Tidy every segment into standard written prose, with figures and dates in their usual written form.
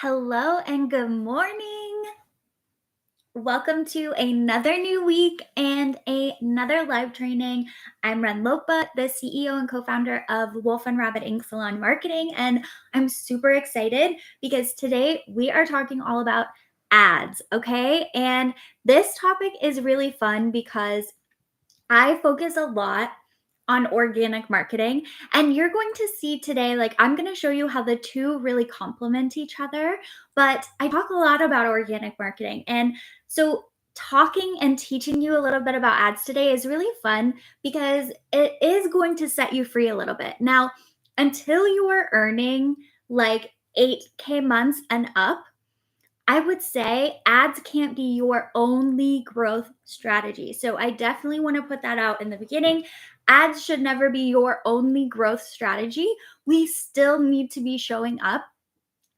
Hello and good morning. Welcome to another new week and another live training. I'm Ren Lopa, the CEO and co-founder of Wolf and Rabbit Ink Salon Marketing, and I'm super excited because today we are talking all about ads, okay? And this topic is really fun because I focus a lot on organic marketing. And you're going to see today, like, I'm going to show you how the two really complement each other. But I talk a lot about organic marketing. And so, talking and teaching you a little bit about ads today is really fun because it is going to set you free a little bit. Now, until you are earning like 8K months and up, I would say ads can't be your only growth strategy. So I definitely want to put that out in the beginning. Ads should never be your only growth strategy. We still need to be showing up,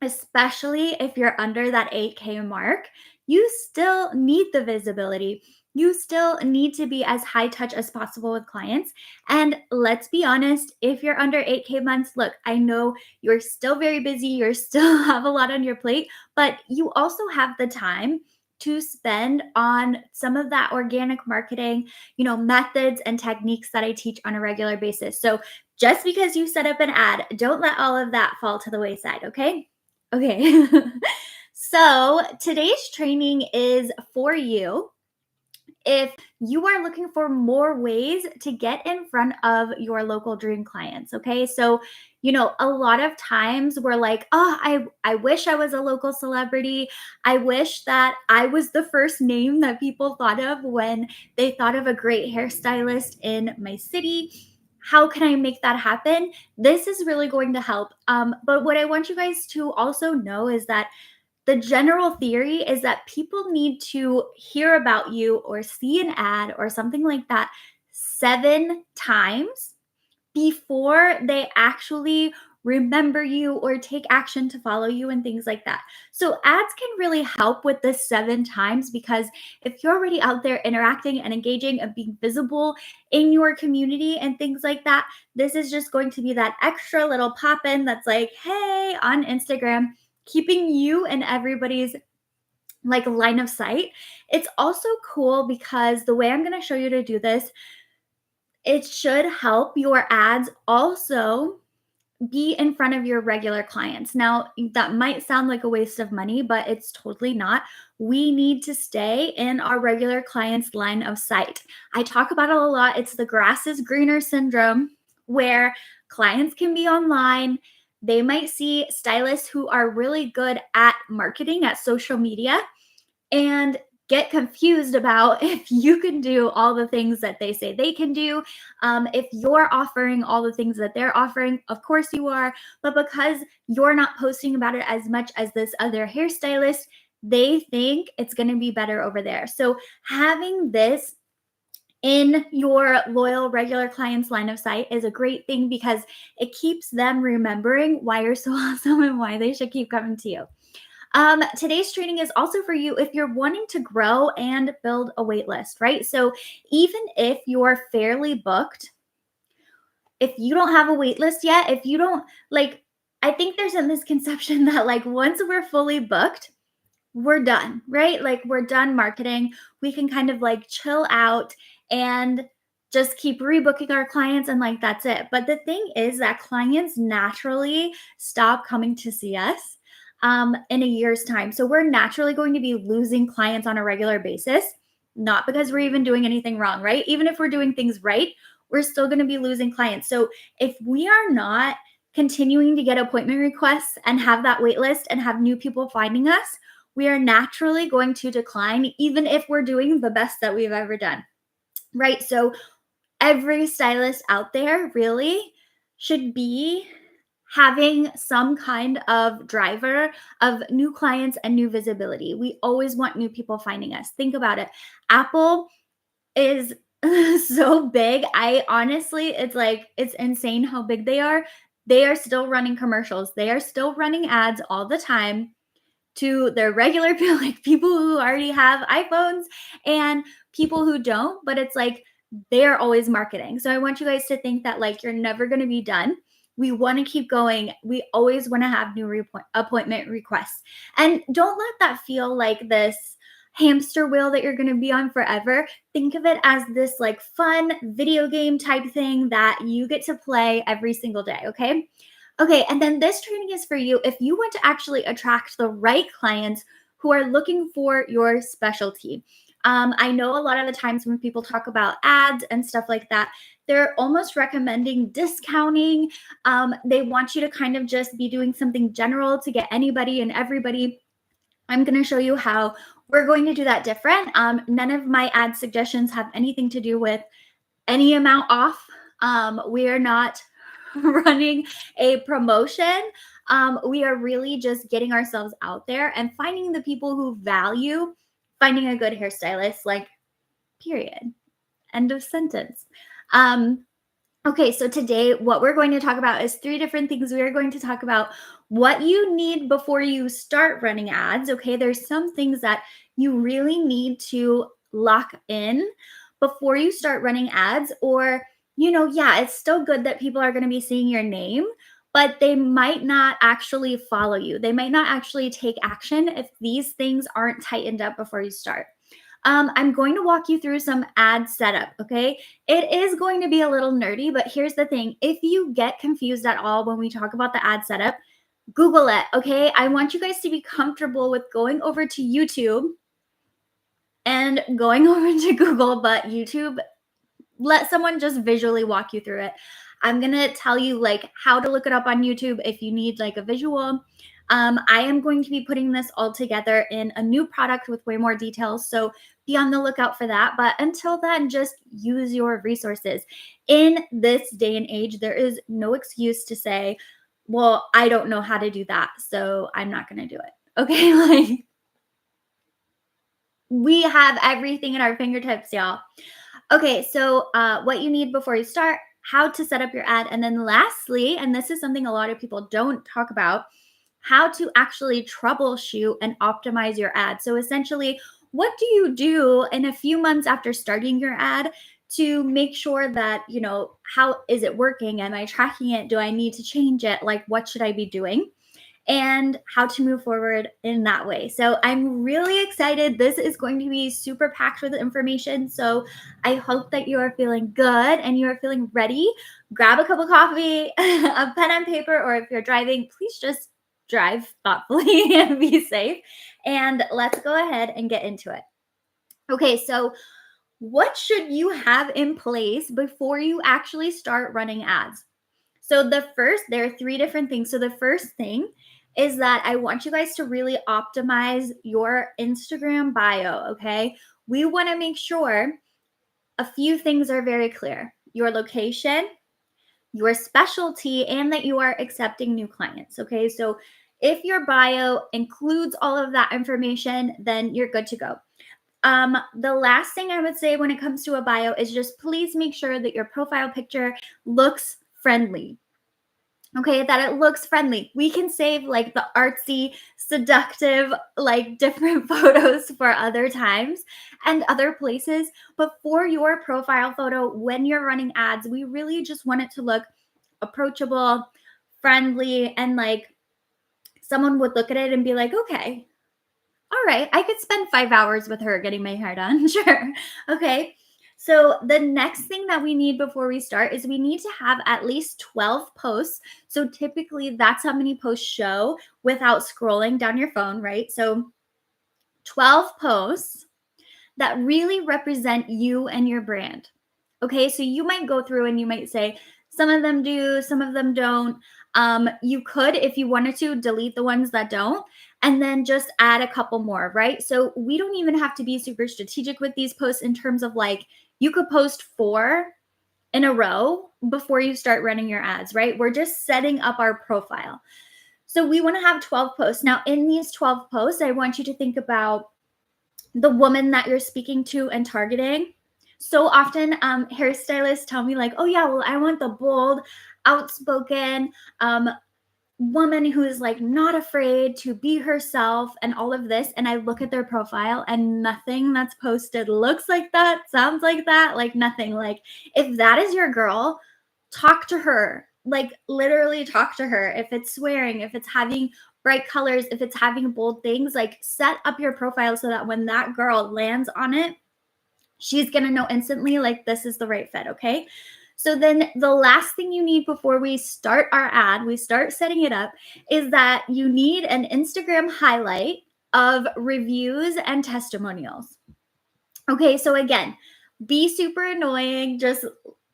especially if you're under that 8K mark. You still need the visibility. You still need to be as high touch as possible with clients. And let's be honest, if you're under 8K months, look, I know you're still very busy, you're still have a lot on your plate, but you also have the time to spend on some of that organic marketing, methods and techniques that I teach on a regular basis. So just because you set up an ad, don't let all of that fall to the wayside, okay? Okay. So today's training is for you if you are looking for more ways to get in front of your local dream clients. Okay. So, a lot of times we're like, oh, I wish I was a local celebrity. I wish that I was the first name that people thought of when they thought of a great hairstylist in my city. How can I make that happen? This is really going to help. But what I want you guys to also know is that the general theory is that people need to hear about you or see an ad or something like that 7 times before they actually remember you or take action to follow you and things like that. So ads can really help with this 7 times because if you're already out there interacting and engaging and being visible in your community and things like that, this is just going to be that extra little pop in that's like, hey, on Instagram, keeping you and everybody's like line of sight. It's also cool because the way I'm going to show you to do this, it should help your ads also be in front of your regular clients. Now, that might sound like a waste of money, but it's totally not. We need to stay in our regular clients' line of sight. I talk about it a lot. It's the grass is greener syndrome, where clients can be online. They might see stylists who are really good at marketing, at social media, and get confused about if you can do all the things that they say they can do. If you're offering all the things that they're offering, of course you are, but because you're not posting about it as much as this other hairstylist, they think it's going to be better over there. So having this in your loyal regular clients line of sight is a great thing because it keeps them remembering why you're so awesome and why they should keep coming to you. Today's training is also for you if you're wanting to grow and build a wait list, right? So even if you're fairly booked, if you don't have a wait list yet, if you don't I think there's a misconception that like once we're fully booked, we're done, right? Like we're done marketing. We can kind of like chill out and just keep rebooking our clients and like that's it. But the thing is that clients naturally stop coming to see us in a year's time. So we're naturally going to be losing clients on a regular basis, not because we're even doing anything wrong, right? Even if we're doing things right, we're still going to be losing clients. So if we are not continuing to get appointment requests and have that wait list and have new people finding us, we are naturally going to decline, even if we're doing the best that we've ever done, right? So every stylist out there really should be having some kind of driver of new clients and new visibility. We always want new people finding us. Think about it. Apple is so big. It's insane how big they are. They are still running commercials. They are still running ads all the time to their regular people, like people who already have iPhones and people who don't, but it's like they're always marketing. So I want you guys to think that like you're never going to be done. We want to keep going. We always want to have new appointment requests. And don't let that feel like this hamster wheel that you're going to be on forever. Think of it as this like fun video game type thing that you get to play every single day. Okay. Okay. And then this training is for you if you want to actually attract the right clients who are looking for your specialty. I know a lot of the times when people talk about ads and stuff like that, they're almost recommending discounting. They want you to kind of just be doing something general to get anybody and everybody. I'm going to show you how we're going to do that different. None of my ad suggestions have anything to do with any amount off. We are not running a promotion. We are really just getting ourselves out there and finding the people who value finding a good hairstylist, like, period. End of sentence. Okay, so today what we're going to talk about is 3 different things. We are going to talk about what you need before you start running ads. Okay, there's some things that you really need to lock in before you start running ads, or, yeah, it's still good that people are going to be seeing your name, but they might not actually follow you. They might not actually take action if these things aren't tightened up before you start. I'm going to walk you through some ad setup, okay? It is going to be a little nerdy, but here's the thing. If you get confused at all when we talk about the ad setup, Google it, okay? I want you guys to be comfortable with going over to YouTube and going over to Google, but YouTube, let someone just visually walk you through it. I'm going to tell you like how to look it up on YouTube if you need like a visual. I am going to be putting this all together in a new product with way more details. So be on the lookout for that. But until then, just use your resources. In this day and age, there is no excuse to say, well, I don't know how to do that, so I'm not going to do it. Okay. Like, we have everything at our fingertips, y'all. Okay, so what you need before you start, how to set up your ad, and then lastly, and this is something a lot of people don't talk about, how to actually troubleshoot and optimize your ad. So essentially, what do you do in a few months after starting your ad to make sure that, how is it working? Am I tracking it? Do I need to change it? Like, what should I be doing? And how to move forward in that way. So I'm really excited. This is going to be super packed with information. So I hope that you are feeling good and you are feeling ready. Grab a cup of coffee, a pen and paper, or if you're driving, please just drive thoughtfully and be safe. And let's go ahead and get into it. Okay, so what should you have in place before you actually start running ads? So there are 3 different things. So the first thing is that I want you guys to really optimize your Instagram bio, okay? We want to make sure a few things are very clear. Your location, your specialty, and that you are accepting new clients, okay? So if your bio includes all of that information, then you're good to go. The last thing I would say when it comes to a bio is just please make sure that your profile picture looks friendly. Okay, that it looks friendly. We can save like the artsy, seductive, like different photos for other times and other places. But for your profile photo, when you're running ads, we really just want it to look approachable, friendly, and like someone would look at it and be like, okay, all right, I could spend 5 hours with her getting my hair done. Sure. Okay. So the next thing that we need before we start is we need to have at least 12 posts. So typically that's how many posts show without scrolling down your phone, right? So 12 posts that really represent you and your brand. Okay, so you might go through and you might say, some of them do, some of them don't. You could, if you wanted to, delete the ones that don't, and then just add a couple more, right? So we don't even have to be super strategic with these posts in terms of like, you could post 4 in a row before you start running your ads, right? We're just setting up our profile. So we want to have 12 posts. Now, in these 12 posts, I want you to think about the woman that you're speaking to and targeting. So often hairstylists tell me like, oh yeah, well, I want the bold, outspoken woman who is like not afraid to be herself and all of this. And I look at their profile and nothing that's posted looks like that, sounds like that, like nothing. Like if that is your girl, talk to her. like literally talk to her. If it's swearing, if it's having bright colors, if it's having bold things, like set up your profile so that when that girl lands on it, she's going to know instantly, like, this is the right fit. Okay. So then the last thing you need before we start our ad, we start setting it up, is that you need an Instagram highlight of reviews and testimonials. Okay. So again, be super annoying. Just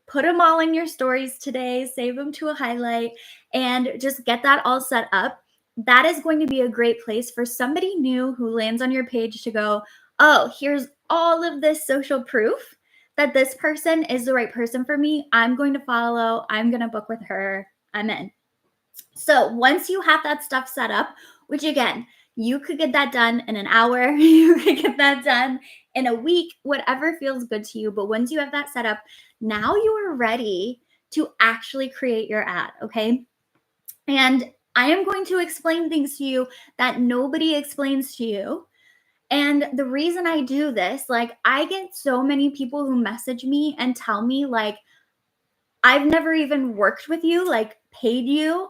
put them all in your stories today, save them to a highlight, and just get that all set up. That is going to be a great place for somebody new who lands on your page to go, oh, here's all of this social proof that this person is the right person for me. I'm going to follow, I'm going to book with her, I'm in. So once you have that stuff set up, which again, you could get that done in an hour, you could get that done in a week, whatever feels good to you. But once you have that set up, now you are ready to actually create your ad. Okay. And I am going to explain things to you that nobody explains to you. And the reason I do this, like, I get so many people who message me and tell me, like, I've never even worked with you, like, paid you,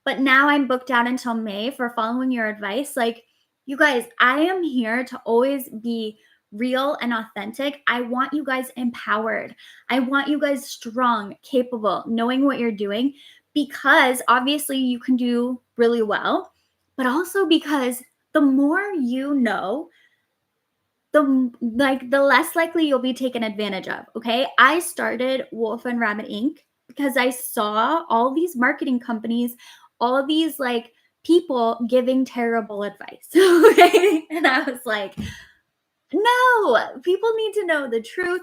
but now I'm booked out until May for following your advice. Like, you guys, I am here to always be real and authentic. I want you guys empowered. I want you guys strong, capable, knowing what you're doing, because obviously you can do really well, but also because the more you know, the less likely you'll be taken advantage of. Okay. I started Wolf and Rabbit Inc. because I saw all these marketing companies, all of these like people giving terrible advice. Okay. And I was like, no, people need to know the truth.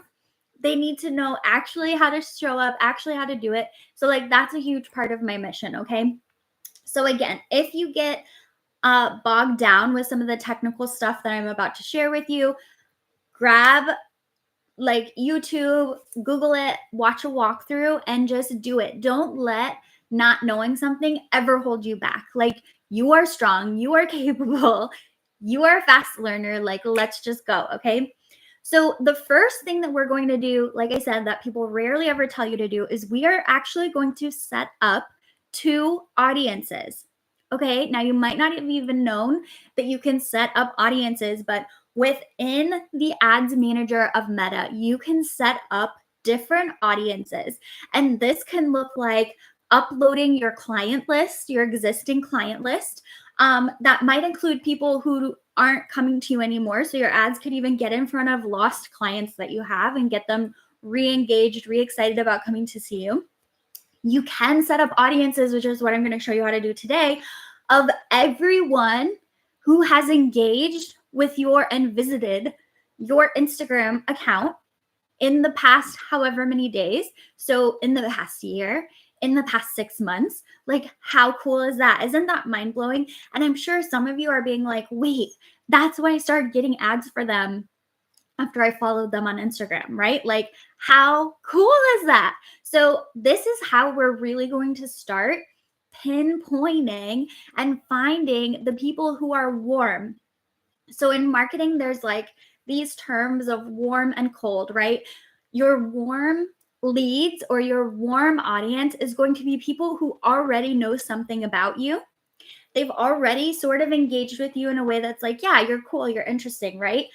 They need to know actually how to show up, actually how to do it. So like, that's a huge part of my mission. Okay. So again, if you get bogged down with some of the technical stuff that I'm about to share with you, grab like YouTube, Google it, watch a walkthrough, and just do it. Don't let not knowing something ever hold you back. Like, you are strong, you are capable, you are a fast learner. Like, let's just go. Okay. So the first thing that we're going to do, like I said, that people rarely ever tell you to do, is we are actually going to set up 2 audiences. Okay. Now, you might not have even known that you can set up audiences, but within the ads manager of Meta, you can set up different audiences. And this can look like uploading your client list, your existing client list. That might include people who aren't coming to you anymore. So your ads could even get in front of lost clients that you have and get them re-engaged, re-excited about coming to see you. You can set up audiences, which is what I'm going to show you how to do today, of everyone who has engaged with your and visited your Instagram account in the past however many days. So in the past year, in the past 6 months. Like, how cool is that? Isn't that mind-blowing? And I'm sure some of you are being like, wait, that's why I started getting ads for them after I followed them on Instagram, right? Like, how cool is that? So this is how we're really going to start pinpointing and finding the people who are warm. So in marketing, there's like these terms of warm and cold, right? Your warm leads or your warm audience is going to be people who already know something about you. They've already sort of engaged with you in a way that's like, yeah, you're cool, you're interesting, right?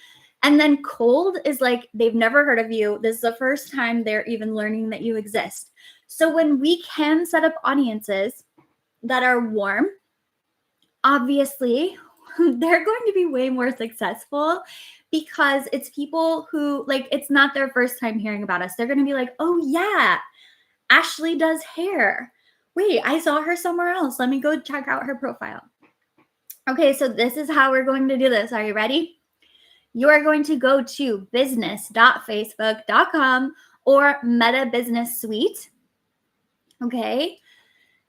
And then cold is like, they've never heard of you. This is the first time they're even learning that you exist. So when we can set up audiences that are warm, obviously they're going to be way more successful because it's people who, like, it's not their first time hearing about us. They're going to be like, oh yeah, Ashley does hair. Wait, I saw her somewhere else. Let me go check out her profile. Okay, so this is how we're going to do this. Are you ready? You are going to go to business.facebook.com or Meta Business Suite. Okay.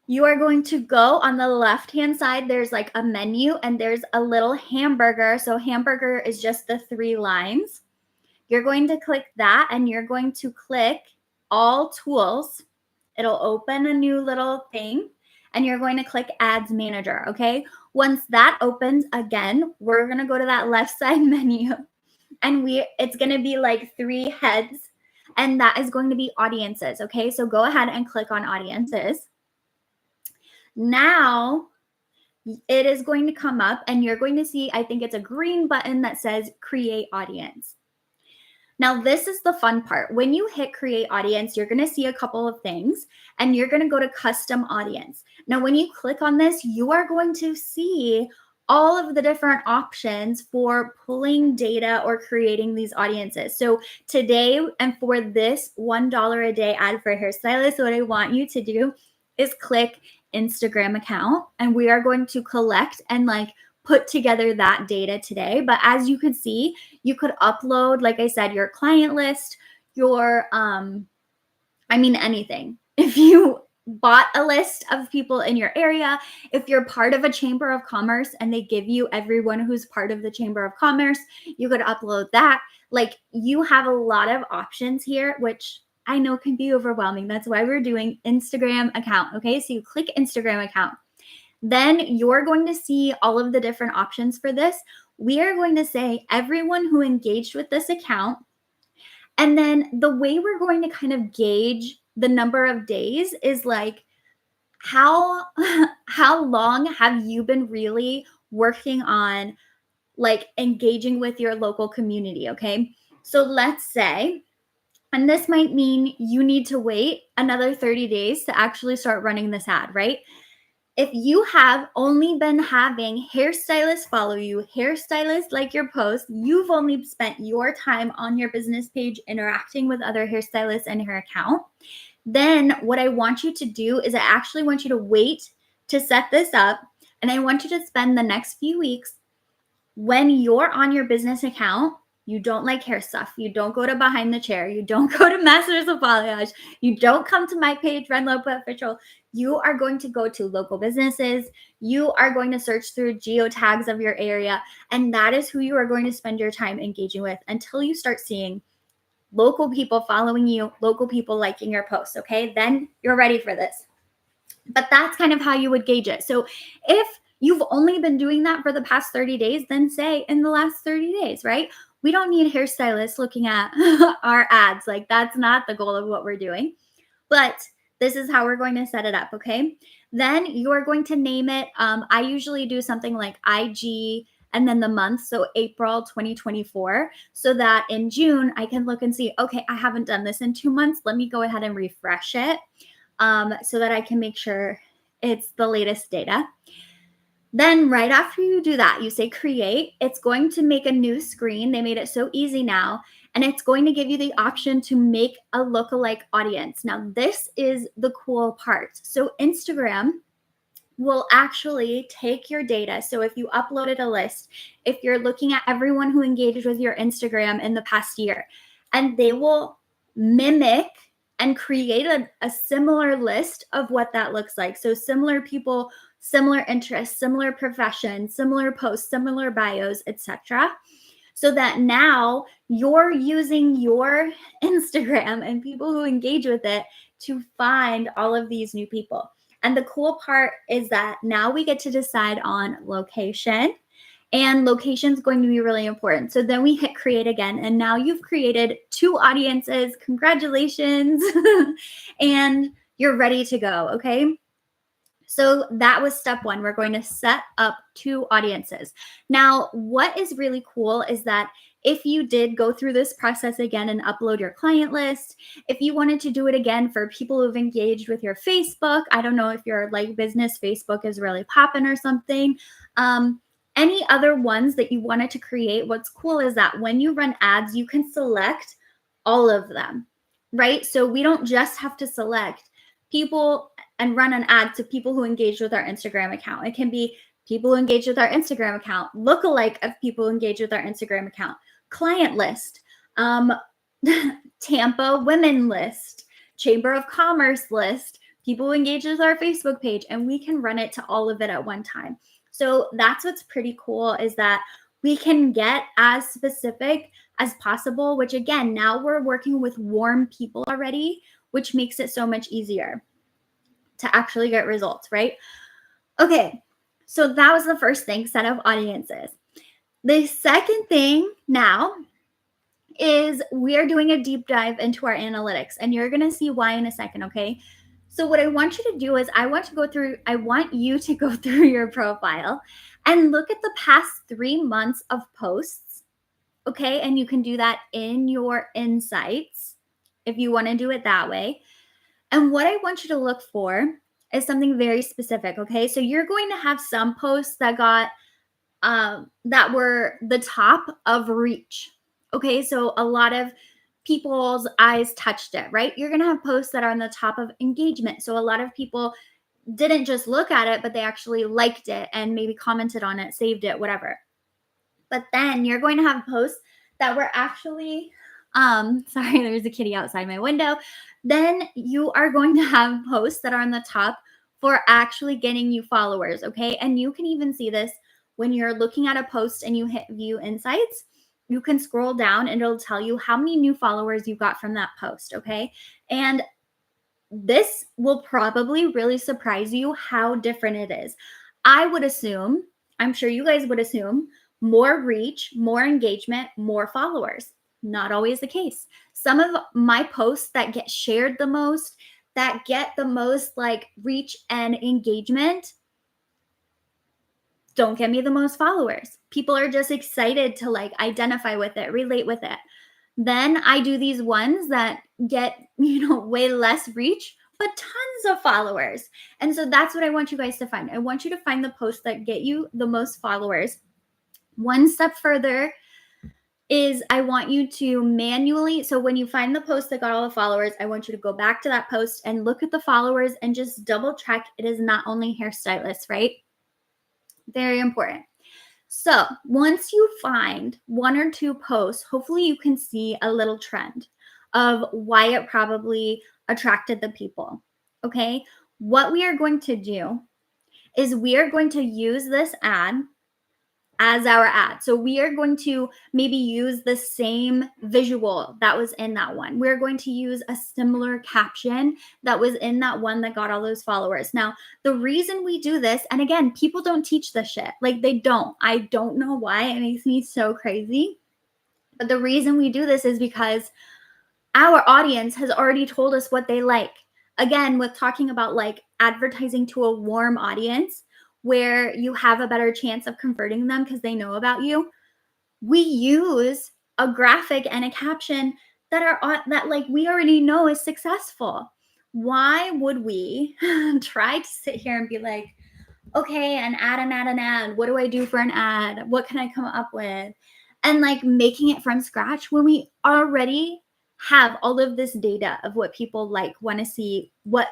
You are going to go on the left-hand side. There's like a menu and there's a little hamburger. So hamburger is just the 3 lines. You're going to click that and you're going to click all tools. It'll open a new little thing and you're going to click ads manager. Okay. Once that opens again, we're going to go to that left side menu and it's going to be like 3 heads and that is going to be audiences. Okay. So go ahead and click on audiences. Now it is going to come up and you're going to see, I think it's a green button that says create audience. Now, this is the fun part. When you hit create audience, you're going to see a couple of things and you're going to go to custom audience. Now, when you click on this, you are going to see all of the different options for pulling data or creating these audiences. So today, and for this $1 a day ad for hairstylists, what I want you to do is click Instagram account, and we are going to collect and put together that data today. But as you can see, you could upload, like I said, your client list, your anything. If you bought a list of people in your area, if you're part of a chamber of commerce and they give you everyone who's part of the chamber of commerce, you could upload that. You have a lot of options here, which I know can be overwhelming. That's why we're doing Instagram account. Okay, so you click Instagram account. Then you're going to see all of the different options for this. We are going to say everyone who engaged with this account. And then the way we're going to kind of gauge the number of days is how long have you been really working on engaging with your local community, okay? So let's say, and this might mean you need to wait another 30 days to actually start running this ad, right? If you have only been having hairstylists follow you, hairstylists like your post, you've only spent your time on your business page interacting with other hairstylists in your account, then what I want you to do is I actually want you to wait to set this up. And I want you to spend the next few weeks when you're on your business account. You don't like hair stuff. You don't go to Behind the Chair. You don't go to Masters of Balayage. You don't come to my page, Ren Lopa Official. You are going to go to local businesses. You are going to search through geotags of your area. And that is who you are going to spend your time engaging with until you start seeing local people following you, local people liking your posts. Okay, then you're ready for this. But that's kind of how you would gauge it. So if you've only been doing that for the past 30 days, then say in the last 30 days, right? We don't need hairstylists looking at our ads. That's not the goal of what we're doing. But this is how we're going to set it up, okay? Then you are going to name it. I usually do something like IG and then the month, so April 2024, so that in June I can look and see, okay, I haven't done this in 2 months. Let me go ahead and refresh it so that I can make sure it's the latest data. Then right after you do that, you say create. It's going to make a new screen. They made it so easy now. And it's going to give you the option to make a lookalike audience. Now, this is the cool part. So Instagram will actually take your data. So if you uploaded a list, if you're looking at everyone who engaged with your Instagram in the past year, and they will mimic and create a similar list of what that looks like. So similar people, similar interests, similar professions, similar posts, similar bios, etc. So that now you're using your Instagram and people who engage with it to find all of these new people. And the cool part is that now we get to decide on location, and location is going to be really important. So then we hit create again, and now you've created 2 audiences. Congratulations. And you're ready to go, okay? So that was step 1. We're going to set up 2 audiences. Now, what is really cool is that if you did go through this process again and upload your client list, if you wanted to do it again for people who've engaged with your Facebook, I don't know if your business Facebook is really popping or something, any other ones that you wanted to create, what's cool is that when you run ads, you can select all of them, right? So we don't just have to select people and run an ad to people who engage with our Instagram account. It can be people who engage with our Instagram account, lookalike of people who engage with our Instagram account, client list, Tampa women list, Chamber of Commerce list, people who engage with our Facebook page, and we can run it to all of it at one time. So that's what's pretty cool, is that we can get as specific as possible, which again, now we're working with warm people already, which makes it so much easier to actually get results, right? Okay, so that was the first thing, set of audiences. The second thing now is we are doing a deep dive into our analytics, and you're going to see why in a second, okay? So what I want you to do is I want you to go through your profile and look at the past 3 months of posts, okay? And you can do that in your insights if you want to do it that way. And what I want you to look for is something very specific, okay? So you're going to have some posts that were the top of reach. Okay, so a lot of people's eyes touched it, right? You're gonna have posts that are on the top of engagement. So a lot of people didn't just look at it, but they actually liked it and maybe commented on it, saved it, whatever. But then you're going to have posts that were actually, sorry, there's a kitty outside my window. Then you are going to have posts that are on the top for actually getting you followers, okay? And you can even see this when you're looking at a post and you hit view insights. You can scroll down and it'll tell you how many new followers you got from that post, okay? And this will probably really surprise you how different it is. I would assume, I'm sure you guys would assume, more reach, more engagement, more followers. Not always the case. Some of my posts that get shared the most, that get the most like reach and engagement, don't get me the most followers. People are just excited to like identify with it, relate with it. Then I do these ones that get, way less reach, but tons of followers. And so that's what I want you guys to find. I want you to find the posts that get you the most followers. One step further is I want you to manually, so when you find the post that got all the followers, I want you to go back to that post and look at the followers and just double check it is not only hairstylists, right? Very important. So once you find one or two posts, hopefully you can see a little trend of why it probably attracted the people. Okay. What we are going to do is we are going to use this ad as our ad. So we are going to maybe use the same visual that was in that one. We're going to use a similar caption that was in that one that got all those followers. Now, the reason we do this, and again, people don't teach this shit. Like they don't. I don't know why. It makes me so crazy. But the reason we do this is because our audience has already told us what they like. Again, with talking about like advertising to a warm audience where you have a better chance of converting them because they know about you, we use a graphic and a caption that like we already know is successful. Why would we try to sit here and be like, okay, an ad. What do I do for an ad? What can I come up with? And like making it from scratch when we already have all of this data of what people like, want to see, what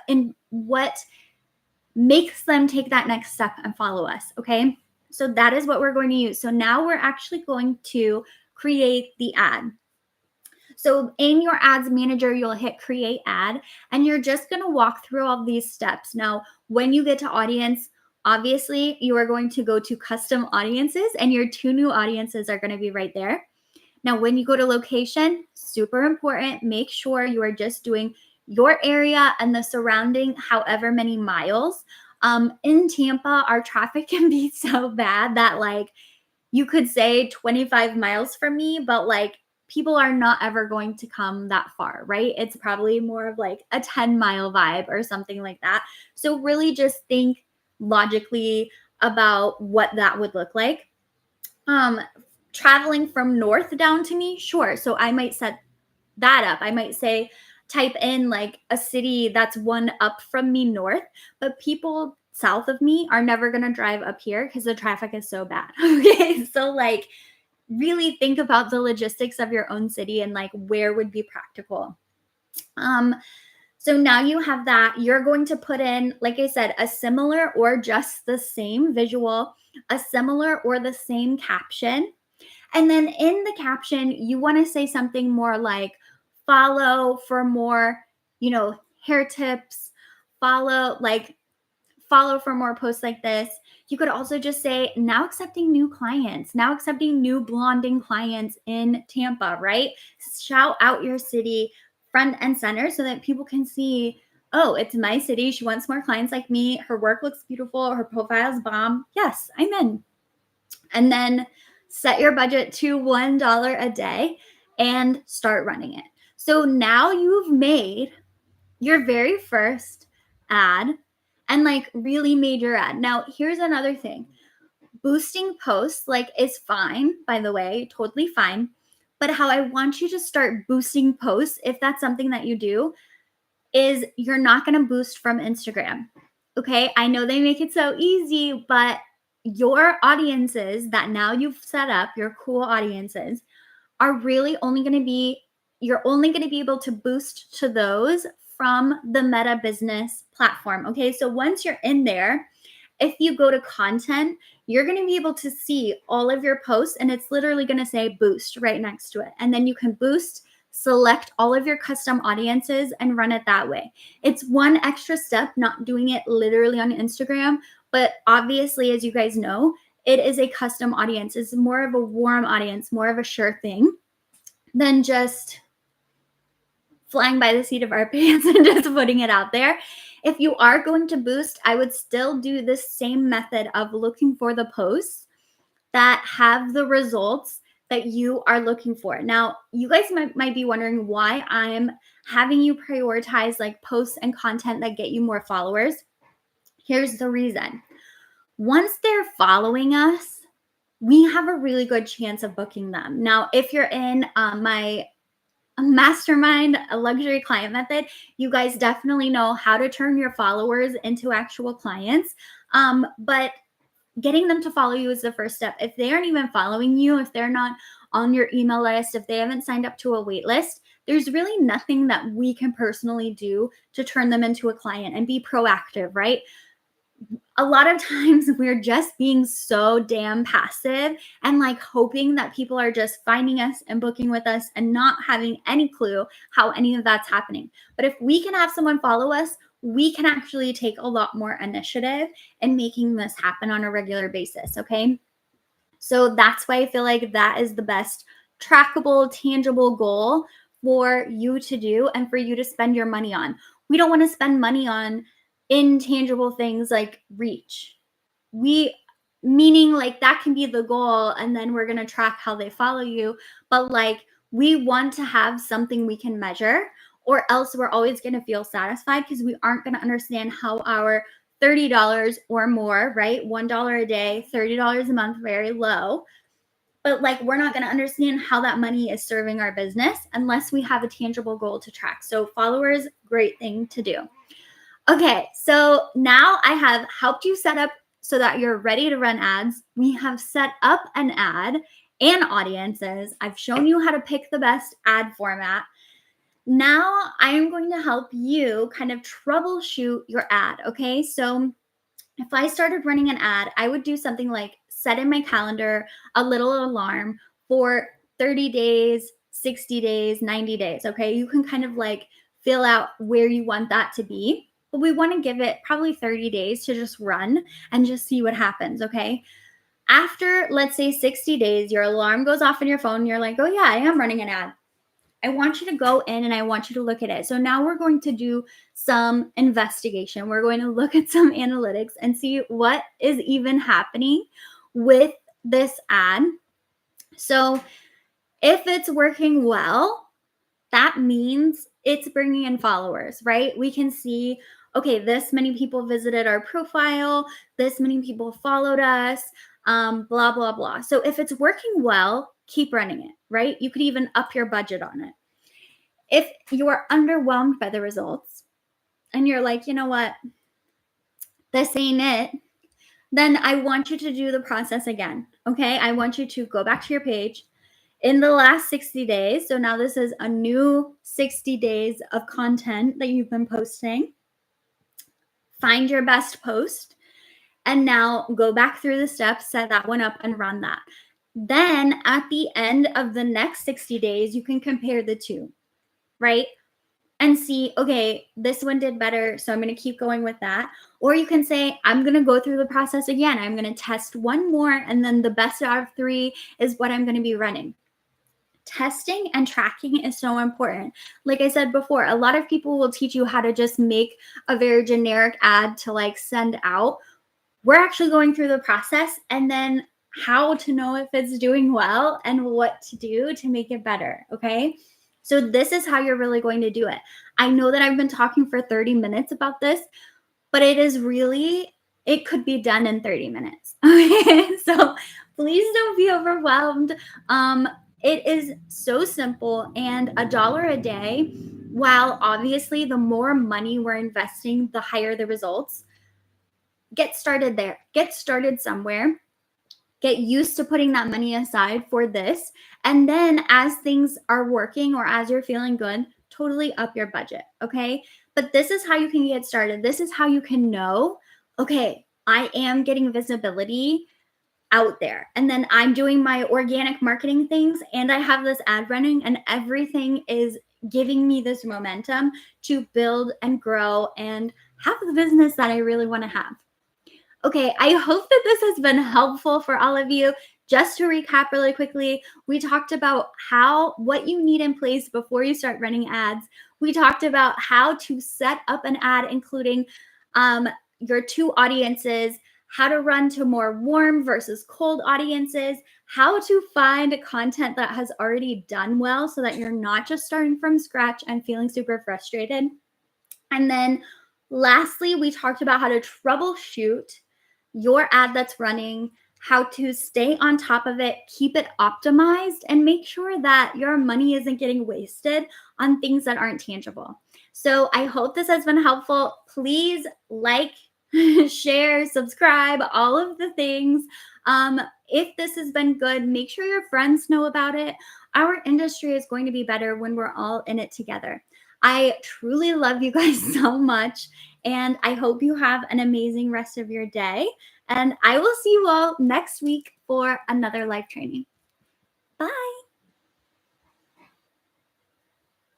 makes them take that next step and follow us. Okay. So that is what we're going to use. So now we're actually going to create the ad. So in your ads manager, you'll hit create ad and you're just going to walk through all these steps. Now, when you get to audience, obviously you are going to go to custom audiences and your 2 new audiences are going to be right there. Now, when you go to location, super important, make sure you are just doing your area and the surrounding however many miles. In Tampa, our traffic can be so bad that like you could say 25 miles from me, but like people are not ever going to come that far, right? It's probably more of like a 10-mile vibe or something like that. So really just think logically about what that would look like. Traveling from north down to me, sure. So I might set that up. I might say, type in like a city that's one up from me north, but people south of me are never going to drive up here because the traffic is so bad. Okay. So like really think about the logistics of your own city and like where would be practical. So now you have that. You're going to put in, like I said, a similar or just the same visual, a similar or the same caption. And then in the caption, you want to say something more like follow for more, hair tips, follow for more posts like this. You could also just say now accepting new clients, now accepting new blonding clients in Tampa, right? Shout out your city front and center so that people can see, oh, it's my city. She wants more clients like me. Her work looks beautiful. Her profile's bomb. Yes, I'm in. And then set your budget to $1 a day and start running it. So now you've made your very first ad and like really made your ad. Now, here's another thing. Boosting posts like is fine, by the way, totally fine. But how I want you to start boosting posts, if that's something that you do, is you're not going to boost from Instagram. Okay? I know they make it so easy, but your audiences that now you've set up, your cool audiences, are really only going to be, you're only going to be able to boost to those from the Meta Business platform. Okay? So once you're in there, if you go to content, you're going to be able to see all of your posts and it's literally going to say boost right next to it. And then you can boost, select all of your custom audiences and run it that way. It's one extra step, not doing it literally on Instagram, but obviously, as you guys know, it is a custom audience. It's more of a warm audience, more of a sure thing than just flying by the seat of our pants and just putting it out there. If you are going to boost, I would still do the same method of looking for the posts that have the results that you are looking for. Now, you guys might be wondering why I'm having you prioritize like posts and content that get you more followers. Here's the reason. Once they're following us, we have a really good chance of booking them. Now, if you're in my mastermind, a luxury client method, you guys definitely know how to turn your followers into actual clients. But getting them to follow you is the first step. If they aren't even following you, if they're not on your email list, if they haven't signed up to a wait list, there's really nothing that we can personally do to turn them into a client and be proactive, right? A lot of times we're just being so damn passive and like hoping that people are just finding us and booking with us and not having any clue how any of that's happening. But if we can have someone follow us, we can actually take a lot more initiative in making this happen on a regular basis. Okay. So that's why I feel like that is the best trackable, tangible goal for you to do and for you to spend your money on. We don't want to spend money on intangible things like reach. Meaning like that can be the goal and then we're going to track how they follow you. But like we want to have something we can measure or else we're always going to feel satisfied because we aren't going to understand how our $30 or more, right? $1 a day, $30 a month, very low. But like, we're not going to understand how that money is serving our business unless we have a tangible goal to track. So followers, great thing to do. Okay, so now I have helped you set up so that you're ready to run ads. We have set up an ad and audiences. I've shown you how to pick the best ad format. Now I'm going to help you kind of troubleshoot your ad, okay? So if I started running an ad, I would do something like set in my calendar a little alarm for 30 days, 60 days, 90 days, okay? You can kind of like fill out where you want that to be. But we want to give it probably 30 days to just run and just see what happens, okay? After, let's say 60 days, your alarm goes off on your phone. You're like, oh yeah, I am running an ad. I want you to go in and I want you to look at it. So now we're going to do some investigation. We're going to look at some analytics and see what is even happening with this ad. So if it's working well, that means it's bringing in followers, right? We can see, okay, this many people visited our profile, this many people followed us, blah, blah, blah. So if it's working well, keep running it, right? You could even up your budget on it. If you are underwhelmed by the results and you're like, you know what, this ain't it, then I want you to do the process again, okay? I want you to go back to your page in the last 60 days. So now this is a new 60 days of content that you've been posting. Find your best post and now go back through the steps, set that one up and run that. Then at the end of the next 60 days, you can compare the two, right? And see, okay, this one did better, so I'm going to keep going with that. Or you can say, I'm going to go through the process again. I'm going to test one more, and then the best out of 3 is what I'm going to be running. Testing and tracking is so important. Like I said before, a lot of people will teach you how to just make a very generic ad to like send out. We're actually going through the process and then how to know if it's doing well and what to do to make it better, okay? So this is how you're really going to do it. I know that I've been talking for 30 minutes about this, but it could be done in 30 minutes. Okay, so please don't be overwhelmed. Um, it is so simple, and $1 a day, while obviously the more money we're investing, the higher the results. Get started there. Get started somewhere. Get used to putting that money aside for this. And then as things are working or as you're feeling good, totally up your budget. Okay. But this is how you can get started. This is how you can know, okay, I am getting visibility out there. And then I'm doing my organic marketing things and I have this ad running and everything is giving me this momentum to build and grow and have the business that I really want to have. Okay, I hope that this has been helpful for all of you. Just to recap really quickly, we talked about what you need in place before you start running ads. We talked about how to set up an ad, including your two audiences, how to run to more warm versus cold audiences, how to find content that has already done well so that you're not just starting from scratch and feeling super frustrated. And then lastly, we talked about how to troubleshoot your ad that's running, how to stay on top of it, keep it optimized, and make sure that your money isn't getting wasted on things that aren't tangible. So I hope this has been helpful. Please like, share, subscribe, all of the things. If this has been good, make sure your friends know about it. Our industry is going to be better when we're all in it together. I truly love you guys so much, and I hope you have an amazing rest of your day. And I will see you all next week for another live training. Bye.